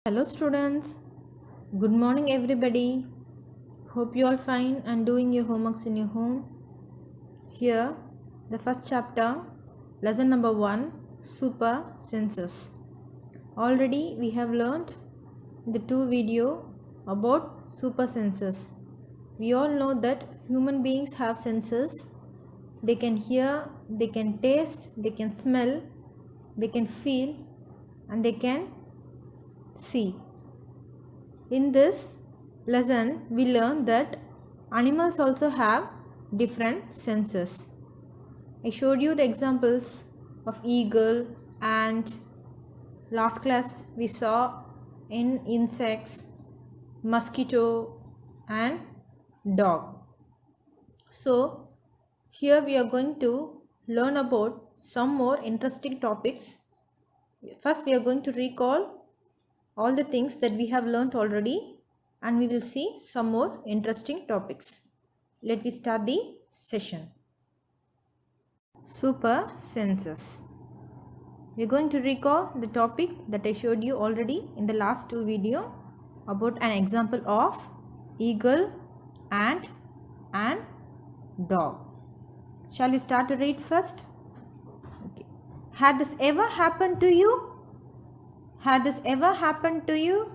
Hello students, good morning everybody. Hope you all fine and doing your homeworks in your home. Here, the first chapter, lesson number 1, super senses. Already we have learned the two video about super senses. We all know that human beings have senses. They can hear, they can taste, they can smell, they can feel and they can see. In this lesson, we learn that animals also have different senses. I showed you the examples of eagle, ant. Last class we saw in insects, mosquito and dog. So here we are going to learn about some more interesting topics. First we are going to recall all the things that we have learnt already and we will see some more interesting topics. Let me start the session. Super senses. We are going to recall the topic that I showed you already in the last two video about an example of eagle, ant and dog. Shall we start to read first? Okay. Had this ever happened to you? Had this ever happened to you?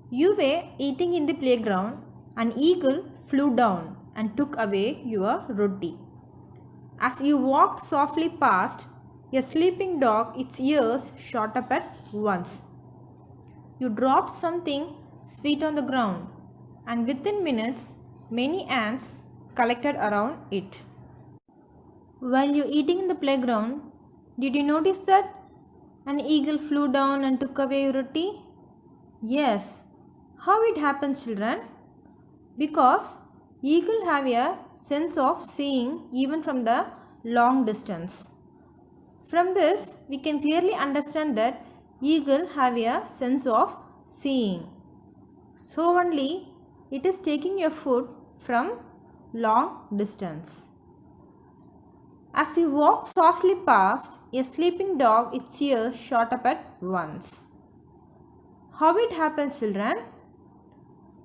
You were eating in the playground. An eagle flew down and took away your roti. As you walked softly past, a sleeping dog, its ears shot up at once. You dropped something sweet on the ground, and within minutes, many ants collected around it. While you eating in the playground, did you notice that an eagle flew down and took away your roti? Yes. How it happens, children? Because eagle have a sense of seeing even from the long distance. From this, we can clearly understand that eagle have a sense of seeing. So only it is taking your food from long distance. As you walk softly past, a sleeping dog, its ears shot up at once. How it happens, children?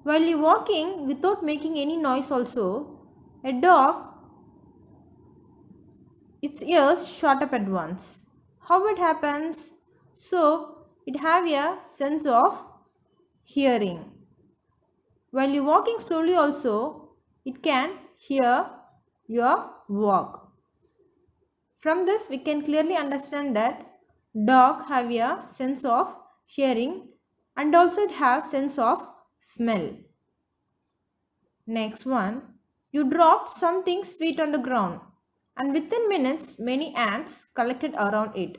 While you walking without making any noise also, a dog, its ears shot up at once. How it happens? So, it have a sense of hearing. While you walking slowly also, it can hear your walk. From this, we can clearly understand that dog have a sense of hearing and also it have sense of smell. Next one, you dropped something sweet on the ground and within minutes many ants collected around it.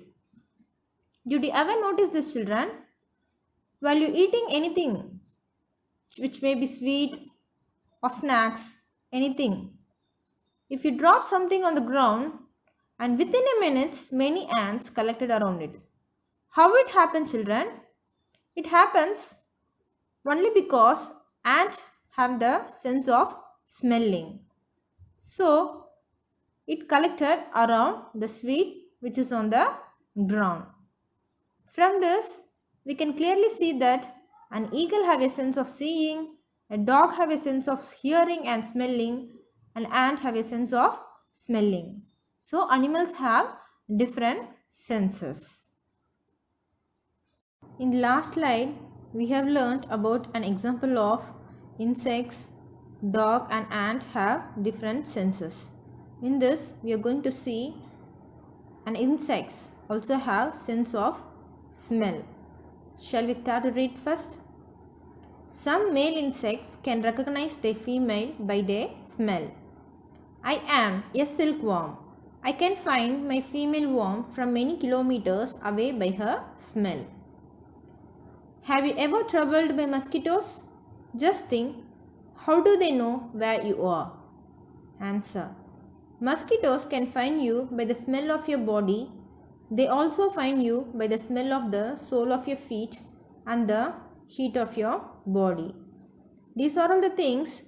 Did you ever notice this, children? While you eating anything which may be sweet or snacks, anything, if you drop something on the ground and within a minute many ants collected around it. How it happens, children? It happens only because ants have the sense of smelling. So, it collected around the sweet which is on the ground. From this, we can clearly see that an eagle have a sense of seeing, a dog have a sense of hearing and smelling, an ant have a sense of smelling. So, animals have different senses. In the last slide, we have learnt about an example of insects, dog and ant have different senses. In this, we are going to see an insects also have sense of smell. Shall we start to read first? Some male insects can recognize their female by their smell. I am a silkworm. I can find my female worm from many kilometers away by her smell. Have you ever troubled by mosquitoes? Just think, how do they know where you are? Answer. Mosquitoes can find you by the smell of your body. They also find you by the smell of the sole of your feet and the heat of your body. These are all the things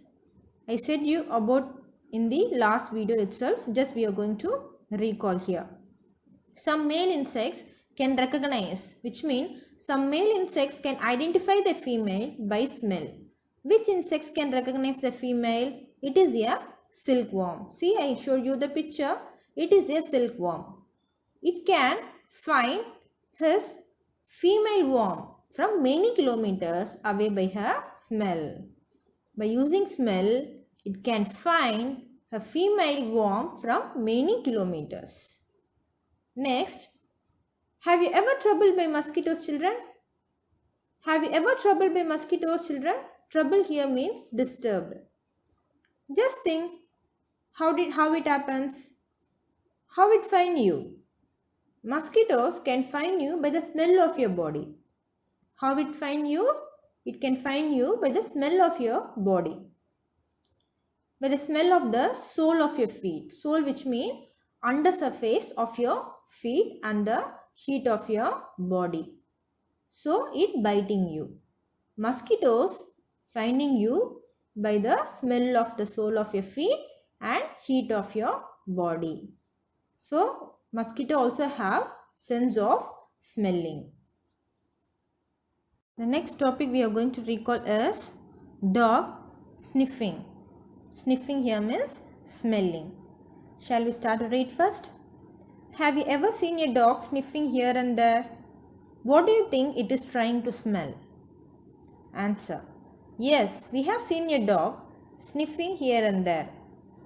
I said you about in the last video itself. Just we are going to recall here. Some male insects can recognize, which means some male insects can identify the female by smell. Which insects can recognize the female? It is a silkworm. See, I showed you the picture. It is a silkworm. It can find his female worm from many kilometers away by her smell. By using smell, it can find a female worm from many kilometers. Next, have you ever troubled by mosquitoes, children? Have you ever troubled by mosquitoes, children? Trouble here means disturbed. Just think how it happens. How it find you? Mosquitoes can find you by the smell of your body. How it find you? It can find you by the smell of your body. By the smell of the sole of your feet. Sole, which means under surface of your feet and the heat of your body. So it biting you. Mosquitoes finding you by the smell of the sole of your feet and heat of your body. So mosquito also have sense of smelling. The next topic we are going to recall is dog sniffing. Sniffing here means smelling. Shall we start to read first? Have you ever seen a dog sniffing here and there? What do you think it is trying to smell? Answer. Yes, we have seen a dog sniffing here and there.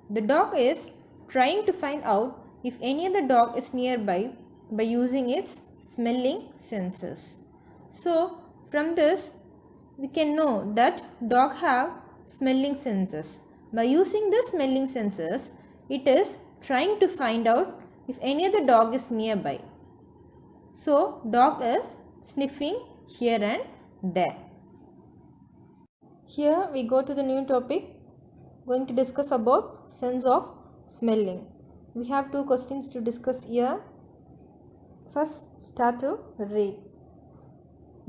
The dog is trying to find out if any other dog is nearby by using its smelling senses. So, from this, we can know that dog have smelling senses. By using the smelling senses, it is trying to find out if any other dog is nearby. So, dog is sniffing here and there. Here we go to the new topic. Going to discuss about sense of smelling. We have two questions to discuss here. First, start to read.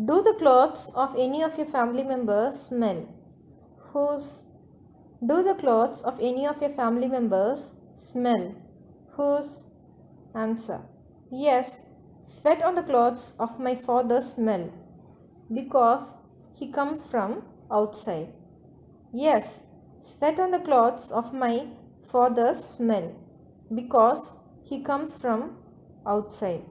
Do the clothes of any of your family members smell? Whose? Do the clothes of any of your family members smell? Whose? Answer. Yes, sweat on the clothes of my father smell because he comes from outside. Yes, sweat on the clothes of my father smell because he comes from outside.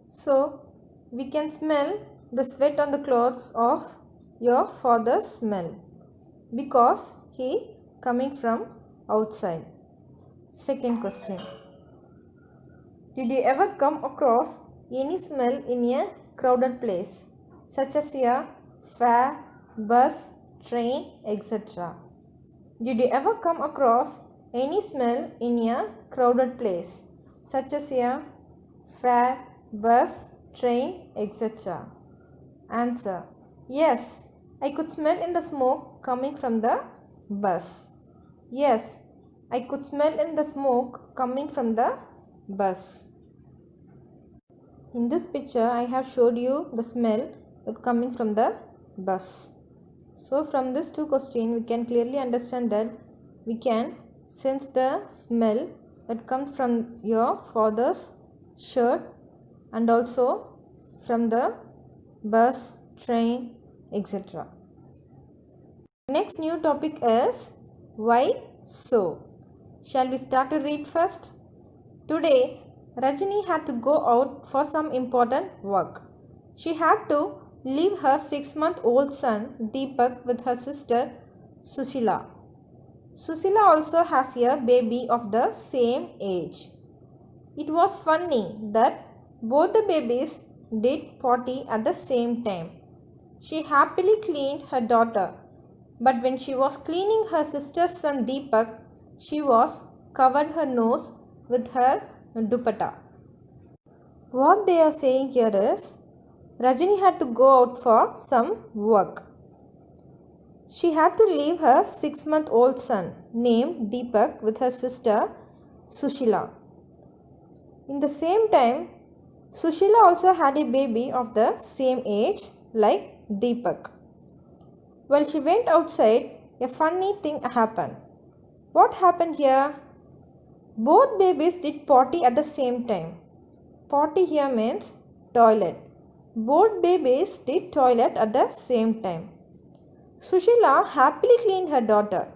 So, we can smell the sweat on the clothes of your father smell because he coming from outside. Second question. Did you ever come across any smell in a crowded place such as a fair, bus, train, etc.? Did you ever come across any smell in a crowded place such as a fair, bus, train, etc.? Answer. Yes, I could smell in the smoke coming from the bus. Yes, I could smell in the smoke coming from the bus. In this picture, I have showed you the smell that coming from the bus. So, from this two question, we can clearly understand that we can sense the smell that comes from your father's shirt and also from the bus, train, etc. Next new topic is why so. Shall we start to read first? Today, Rajini had to go out for some important work. She had to leave her 6-month-old son Deepak with her sister Sushila. Sushila also has a baby of the same age. It was funny that both the babies did potty at the same time. She happily cleaned her daughter, but when she was cleaning her sister's son Deepak, she was covered her nose with her dupatta. What they are saying here is, Rajini had to go out for some work. She had to leave her 6-month-old son named Deepak with her sister Sushila. In the same time, Sushila also had a baby of the same age like Deepak. While she went outside, a funny thing happened. What happened here? Both babies did potty at the same time. Potty here means toilet. Both babies did toilet at the same time. Sushila happily cleaned her daughter.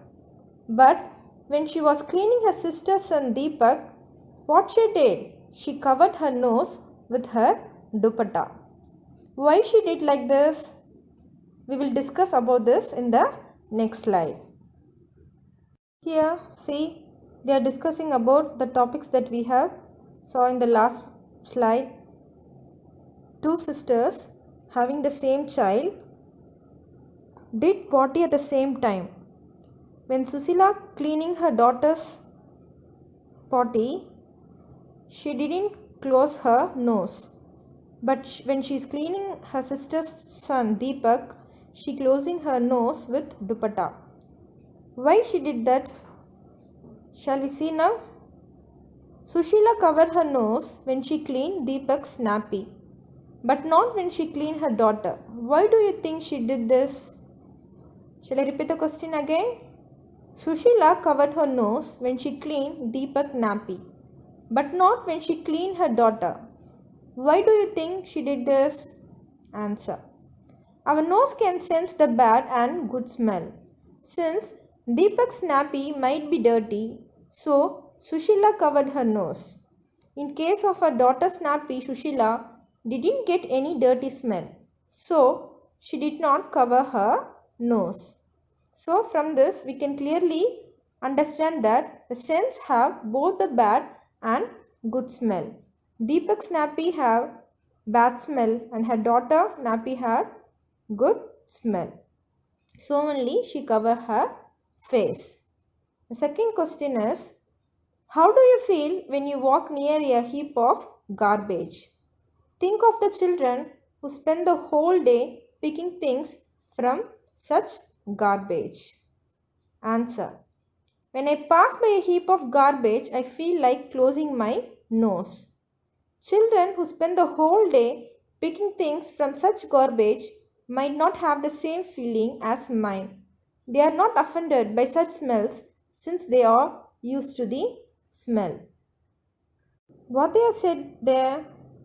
But when she was cleaning her sister's son Deepak, what she did? She covered her nose with her dupatta. Why she did like this? We will discuss about this in the next slide. Here, see, they are discussing about the topics that we have saw in the last slide. Two sisters having the same child did potty at the same time. When Susila cleaning her daughter's potty, she didn't close her nose. But when she is cleaning her sister's son Deepak, she closing her nose with dupatta. Why she did that? Shall we see now? Sushila covered her nose when she cleaned Deepak's nappy, but not when she cleaned her daughter. Why do you think she did this? Shall I repeat the question again? Sushila covered her nose when she cleaned Deepak's nappy, but not when she cleaned her daughter. Why do you think she did this? Answer. Our nose can sense the bad and good smell. Since Deepak's nappy might be dirty, so Sushila covered her nose. In case of her daughter's nappy, Sushila didn't get any dirty smell, so she did not cover her nose. So from this we can clearly understand that the scents have both the bad and good smell. Deepak's nappy have bad smell and her daughter nappy had good smell. So only she cover her face. The second question is, how do you feel when you walk near a heap of garbage? Think of the children who spend the whole day picking things from such garbage. Answer. When I pass by a heap of garbage, I feel like closing my nose. Children who spend the whole day picking things from such garbage might not have the same feeling as mine. They are not offended by such smells since they are used to the smell. What they have said there,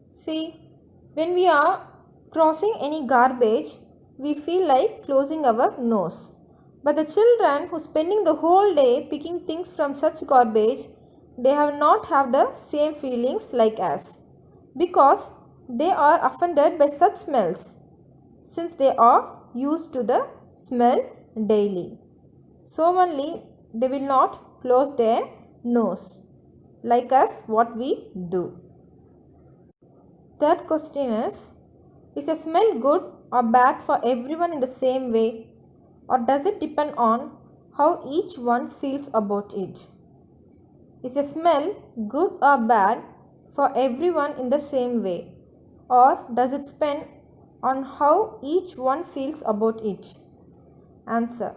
see, when we are crossing any garbage, we feel like closing our nose. But the children who spending the whole day picking things from such garbage, they have not have the same feelings like us, because they are offended by such smells since they are used to the smell daily. So only they will not close their nose like us what we do. Third question is a smell good or bad for everyone in the same way, or does it depend on how each one feels about it? Is a smell good or bad for everyone in the same way, or does it depend on how each one feels about it? Answer.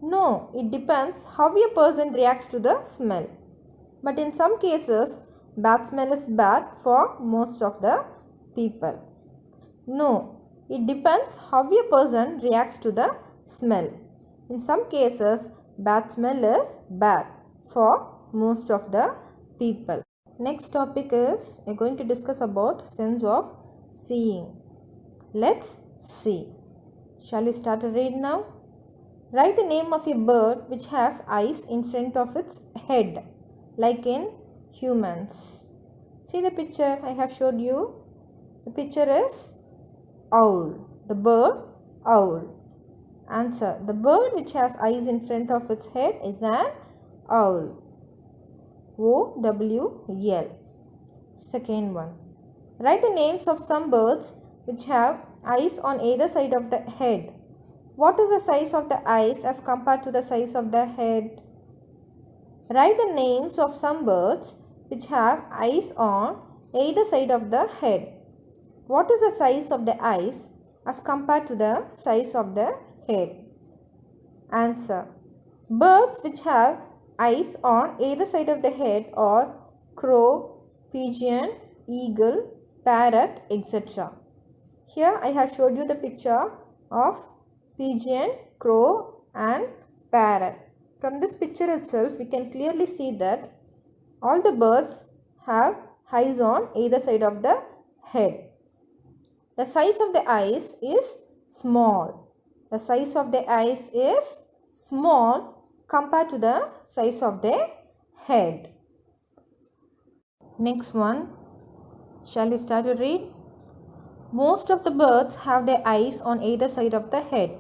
No, it depends how a person reacts to the smell. But in some cases, bad smell is bad for most of the people. No, it depends how a person reacts to the smell. In some cases, bad smell is bad for most of the people. Next topic is we are going to discuss about sense of seeing. Let's see. Shall we start a read now? Write the name of a bird which has eyes in front of its head, like in humans. See the picture I have showed you. The picture is owl. The bird owl. Answer. The bird which has eyes in front of its head is an owl. O-W-L. Second one. Write the names of some birds which have eyes on either side of the head. What is the size of the eyes as compared to the size of the head? Write the names of some birds which have eyes on either side of the head. What is the size of the eyes as compared to the size of the head? Answer. Birds which have eyes on either side of the head are crow, pigeon, eagle, parrot, etc. Here I have showed you the picture of pigeon, crow and parrot. From this picture itself, we can clearly see that all the birds have eyes on either side of the head. The size of the eyes is small. The size of the eyes is small compared to the size of the head. Next one. Shall we start to read? Most of the birds have their eyes on either side of the head.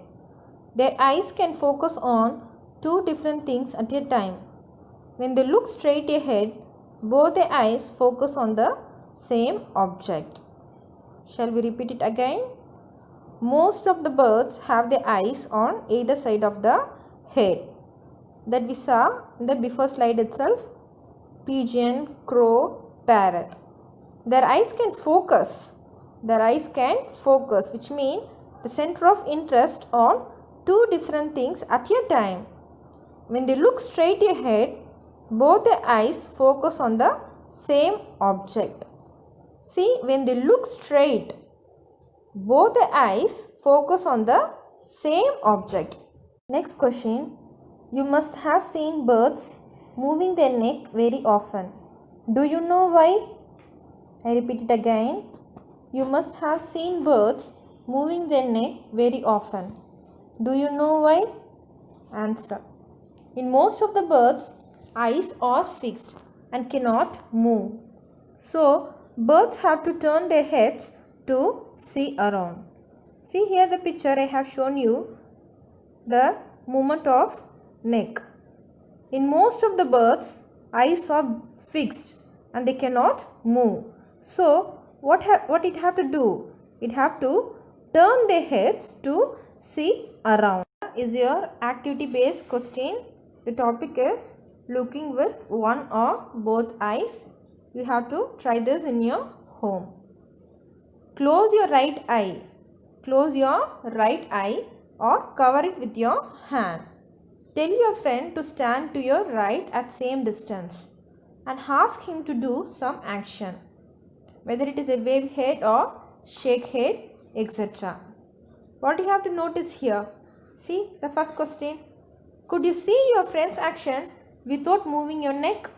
Their eyes can focus on two different things at a time. When they look straight ahead, both their eyes focus on the same object. Shall we repeat it again? Most of the birds have their eyes on either side of the head. That we saw in the before slide itself. Pigeon, crow, parrot. Their eyes can focus. Which means the center of interest on two different things at a time. When they look straight ahead, both their eyes focus on the same object. See, when they look straight, both the eyes focus on the same object. Next question. You must have seen birds moving their neck very often. Do you know why? I repeat it again. You must have seen birds moving their neck very often. Do you know why? Answer. In most of the birds, eyes are fixed and cannot move. So, birds have to turn their heads to see around. See here the picture I have shown you, the movement of neck. In most of the birds, eyes are fixed and they cannot move. So, what it have to do? It have to turn their heads to see around. Is your activity based question. The topic is looking with one or both eyes. You have to try this in your home. Close your right eye. Close your right eye or cover it with your hand. Tell your friend to stand to your right at same distance and ask him to do some action, whether it is a wave head or shake head, etc. What you have to notice here? See the first question. Could you see your friend's action without moving your neck?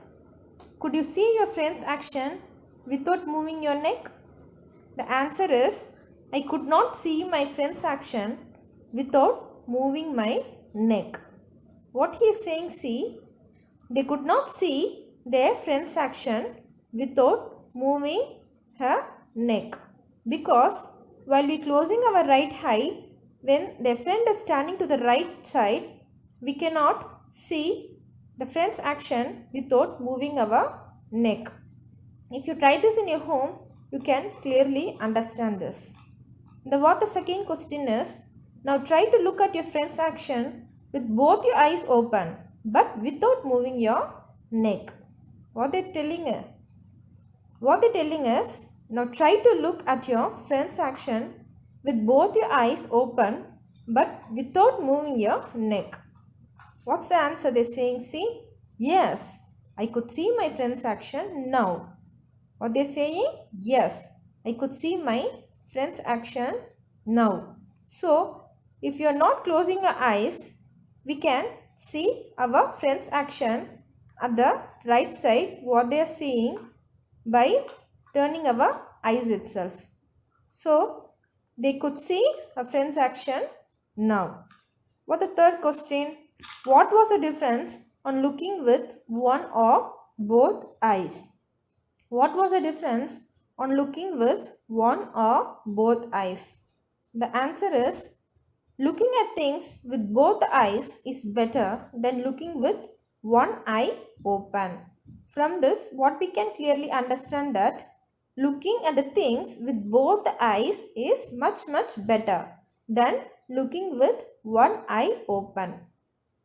Could you see your friend's action without moving your neck? The answer is, I could not see my friend's action without moving my neck. What he is saying, see, they could not see their friend's action without moving her neck. Because while we closing our right eye, when their friend is standing to the right side, we cannot see the friend's action without moving our neck. If you try this in your home, you can clearly understand this. What the second question is, now try to look at your friend's action with both your eyes open but without moving your neck. What they're telling is, now try to look at your friend's action with both your eyes open but without moving your neck. What's the answer they're saying? See, yes, I could see my friend's action now. What they're saying? Yes, I could see my friend's action now. So, if you are not closing your eyes, we can see our friend's action at the right side, what they are seeing, by turning our eyes itself. So, they could see a friend's action now. What the third question? What was the difference on looking with one or both eyes? What was the difference on looking with one or both eyes? The answer is, looking at things with both eyes is better than looking with one eye open. From this, what we can clearly understand that looking at the things with both eyes is much better than looking with one eye open.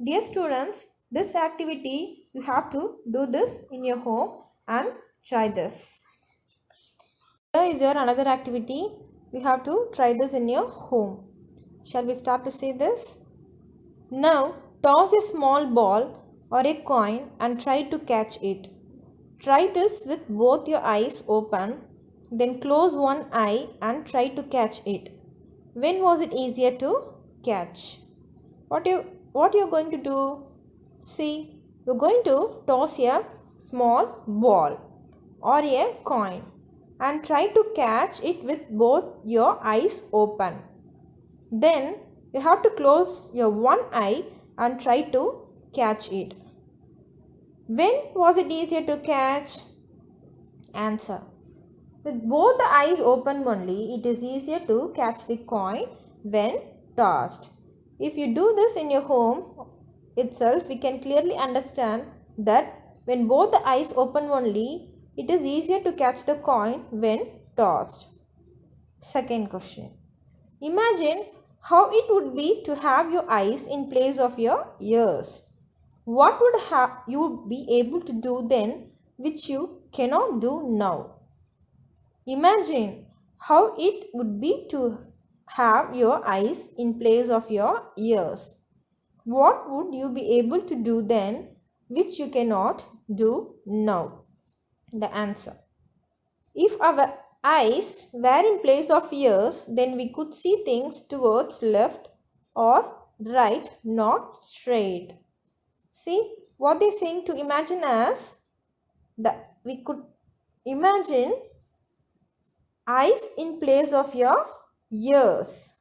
Dear students, this activity you have to do this in your home and try this. Here is your another activity. You have to try this in your home. Shall we start to see this? Now toss a small ball or a coin and try to catch it. Try this with both your eyes open, then close one eye and try to catch it. When was it easier to catch? What you're going to do? See, you're going to toss a small ball or a coin and try to catch it with both your eyes open. Then you have to close your one eye and try to catch it. When was it easier to catch? Answer. With both the eyes open only, it is easier to catch the coin when tossed. If you do this in your home itself, we can clearly understand that when both the eyes open only, it is easier to catch the coin when tossed. Second question. Imagine how it would be to have your eyes in place of your ears. What would you be able to do then which you cannot do now? Imagine how it would be to have your eyes in place of your ears. What would you be able to do then which you cannot do now? The answer. If our eyes were in place of ears, then we could see things towards left or right, not straight. See what they're saying to imagine as that we could imagine eyes in place of your ears.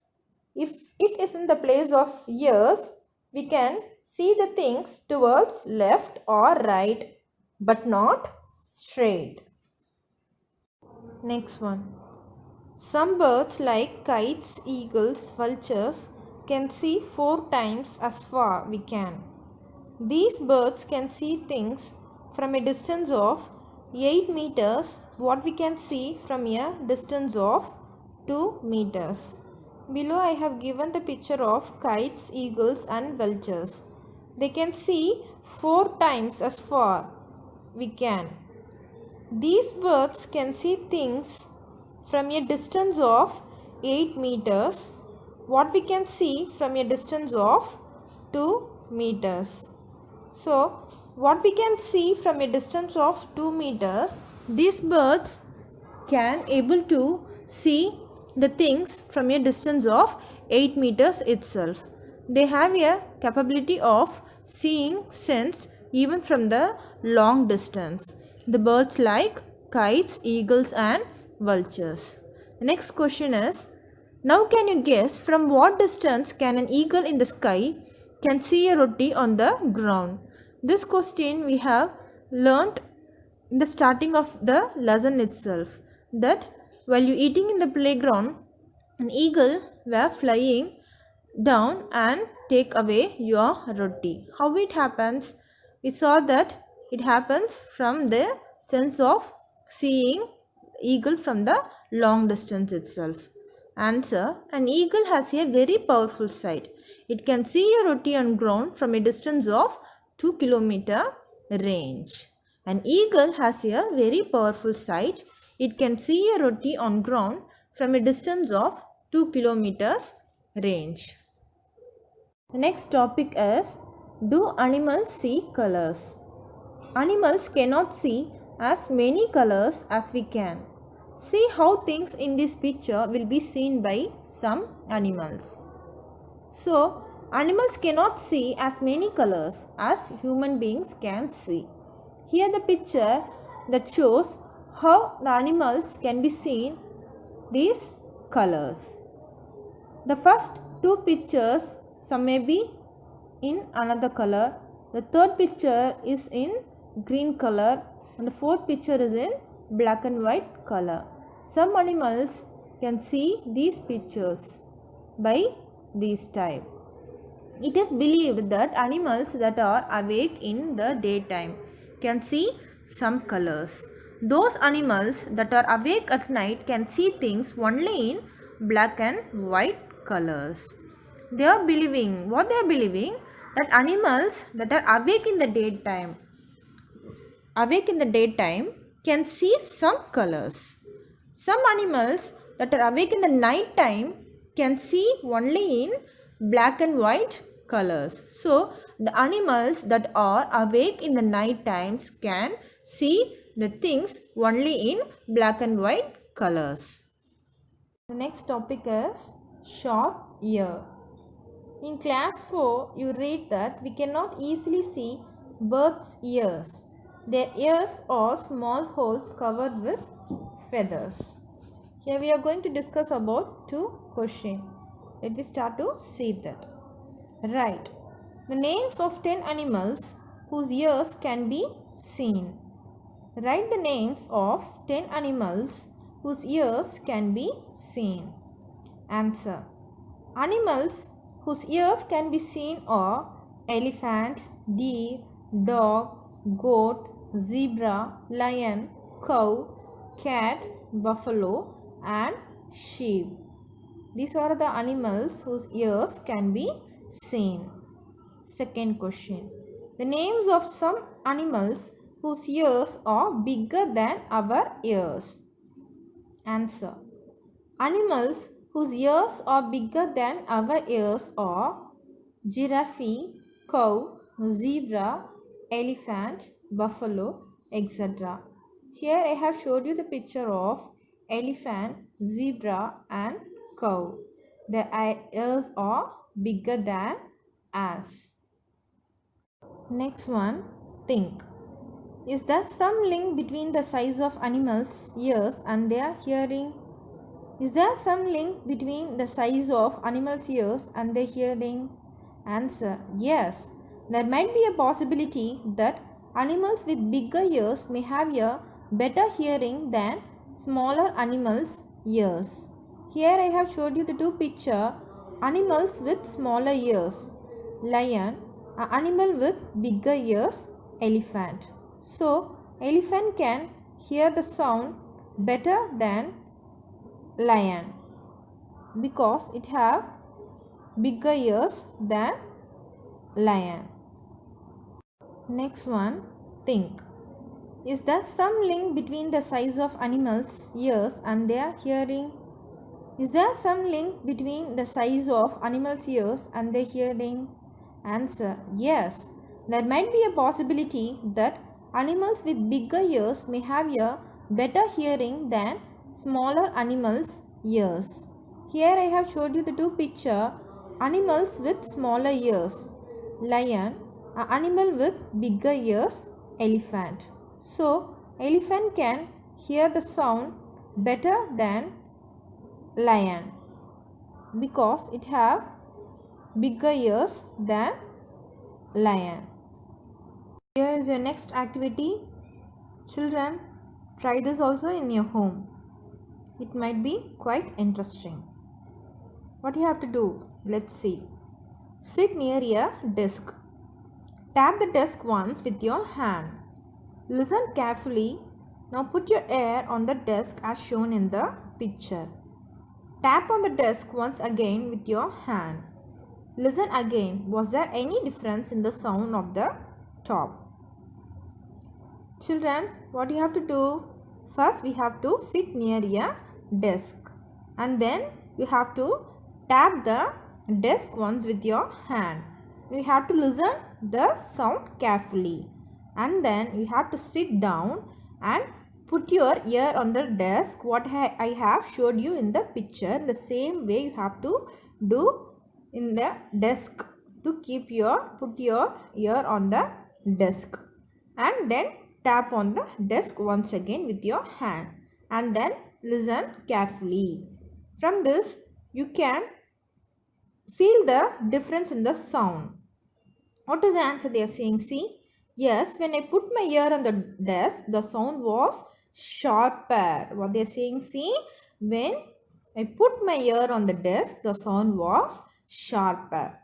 If it is in the place of ears, we can see the things towards left or right, but not straight. Next one. Some birds like kites, eagles, vultures can see 4 times as far we can. These birds can see things from a distance of 8 meters, what we can see from a distance of 2 meters. Below I have given the picture of kites, eagles and vultures. They can see 4 times as far we can. These birds can see things from a distance of 8 meters, what we can see from a distance of 2 meters. So, what we can see from a distance of 2 meters, these birds can able to see the things from a distance of 8 meters itself. They have a capability of seeing sense even from the long distance. The birds like kites, eagles and vultures. The next question is, now can you guess from what distance can an eagle in the sky can see a roti on the ground? This question we have learnt in the starting of the lesson itself, that while you eating in the playground, an eagle were flying down and take away your roti. How it happens? We saw that it happens from the sense of seeing eagle from the long distance itself. Answer. An eagle has a very powerful sight. It can see a roti on ground from a distance of 2 kilometer range. An eagle has a very powerful sight. It can see a roti on ground from a distance of 2 kilometers range. The next topic is, do animals see colors? Animals cannot see as many colors as we can. See how things in this picture will be seen by some animals. So, animals cannot see as many colors as human beings can see. Here the picture that shows how the animals can be seen these colors. The first 2 pictures, some may be in another color. The third picture is in green color and the fourth picture is in black and white color. Some animals can see these pictures by this type. It is believed that animals that are awake in the daytime can see some colors. Those animals that are awake at night can see things only in black and white colors. They are believing, that animals that are awake in the daytime can see some colors. Some animals that are awake in the night time can see only in black and white colors. So, the animals that are awake in the night times can see the things only in black and white colors. The next topic is short ear. In class 4, you read that we cannot easily see birds' ears. Their ears are small holes covered with feathers. Here we are going to discuss about two questions. Let me start to see that. Write the names of 10 animals whose ears can be seen. Write the names of 10 animals whose ears can be seen. Answer. Animals whose ears can be seen are elephant, deer, dog, goat, zebra, lion, cow, cat, buffalo, and sheep. These are the animals whose ears can be seen. Second question. The names of some animals whose ears are bigger than our ears. Answer. Animals whose ears are bigger than our ears are giraffe, cow, zebra, elephant, buffalo, etc. Here I have showed you the picture of elephant, zebra and cow. Their ears are bigger than us. Next one, think. Is there some link between the size of animals' ears and their hearing? Is there some link between the size of animals' ears and their hearing? Answer. Yes. There might be a possibility that animals with bigger ears may have a better hearing than smaller animals' ears. Here I have showed you the two pictures. Animals with smaller ears. Lion. An animal with bigger ears. Elephant. So, elephant can hear the sound better than lion because it have bigger ears than lion. Next one, think. Is there some link between the size of animals' ears and their hearing? Is there some link between the size of animals' ears and their hearing? Answer. Yes. There might be a possibility that animals with bigger ears may have a better hearing than smaller animals' ears. Here I have showed you the two pictures. Animals with smaller ears. Lion. An animal with bigger ears. Elephant. So, elephant can hear the sound better than lion because it have bigger ears than lion. Here is your next activity. Children, try this also in your home. It might be quite interesting. What you have to do? Let's see. Sit near a desk. Tap the desk once with your hand. Listen carefully. Now put your ear on the desk as shown in the picture. Tap on the desk once again with your hand. Listen again. Was there any difference in the sound of the top? Children, what you have to do? First, we have to sit near a desk. And then you have to tap the desk once with your hand. You have to listen the sound carefully. And then you have to sit down and put your ear on the desk. What I have showed you in the picture. The same way you have to do in the desk to put your ear on the desk. And then tap on the desk once again with your hand. And then listen carefully. From this, you can feel the difference in the sound. What is the answer they are saying? See, yes, when I put my ear on the desk, the sound was sharper. What they are saying? See, when I put my ear on the desk, the sound was sharper.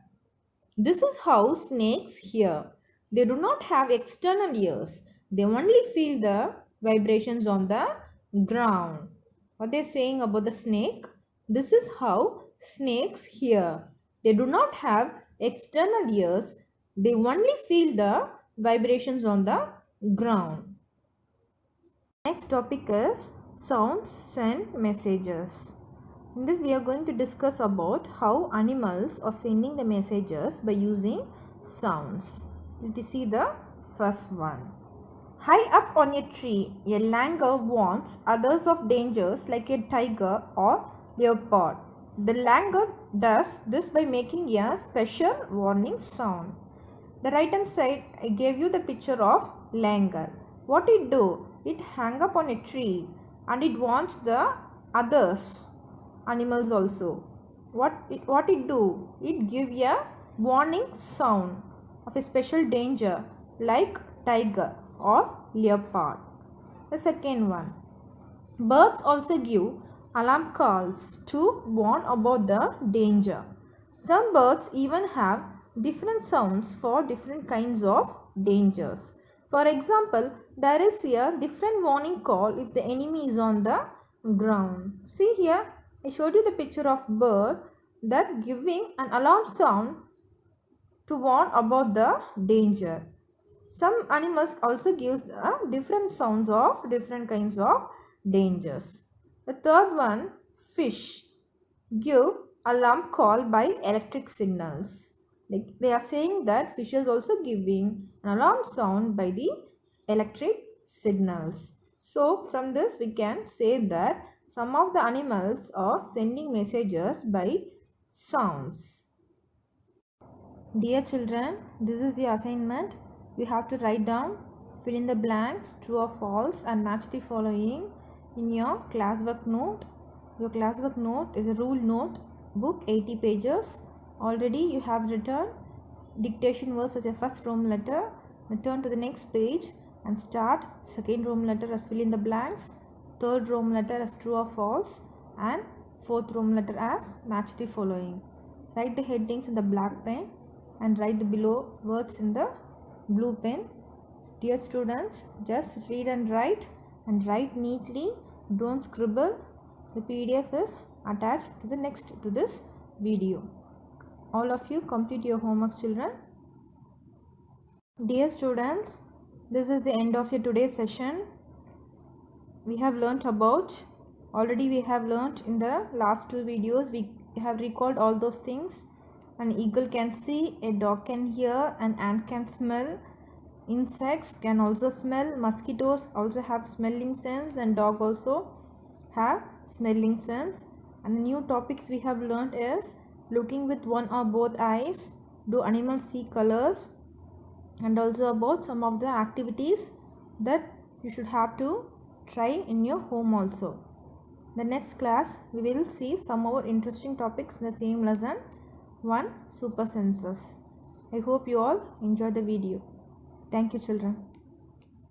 This is how snakes hear. They do not have external ears. They only feel the vibrations on the ground. What they are saying about the snake? This is how snakes hear. They do not have external ears. They only feel the vibrations on the ground. Next topic is sounds send messages. In this we are going to discuss about how animals are sending the messages by using sounds. Let us see the first one. High up on a tree, a langur warns others of dangers like a tiger or leopard. The langur does this by making a special warning sound. The right hand side, I gave you the picture of langur. What it do? It hang up on a tree and it warns the others animals also. What it do? It give a warning sound of a special danger like tiger or leopard. The second one, birds also give alarm calls to warn about the danger. Some birds even have different sounds for different kinds of dangers. For example, there is a different warning call if the enemy is on the ground. See here, I showed you the picture of bird that giving an alarm sound to warn about the danger. Some animals also gives different sounds of different kinds of dangers. The third one, fish give alarm call by electric signals. Like they are saying that fish is also giving an alarm sound by the electric signals. So from this we can say that some of the animals are sending messages by sounds. Dear children, this is the assignment. You have to write down, fill in the blanks, true or false, and match the following in your classwork note. Your classwork note is a rule note book, 80 pages. Already you have written dictation words as a first Roman letter. Now turn to the next page and start second Roman letter as fill in the blanks, third Roman letter as true or false, and fourth Roman letter as match the following. Write the headings in the black pen and write the below words in the blue pen. Dear students, just read and write neatly. Don't scribble. The PDF is attached to this video. All of you complete your homework, children. Dear students, this is the end of your today's session. We have learnt about, already we have learnt in the last two videos, we have recalled all those things. An eagle can see, a dog can hear, an ant can smell, insects can also smell, mosquitoes also have smelling sense, and dog also have smelling sense. And the new topics we have learned is looking with one or both eyes, do animals see colors, and also about some of the activities that you should have to try in your home also. The next class we will see some more interesting topics in the same lesson. 1. Super senses. I hope you all enjoy the video. Thank you, children.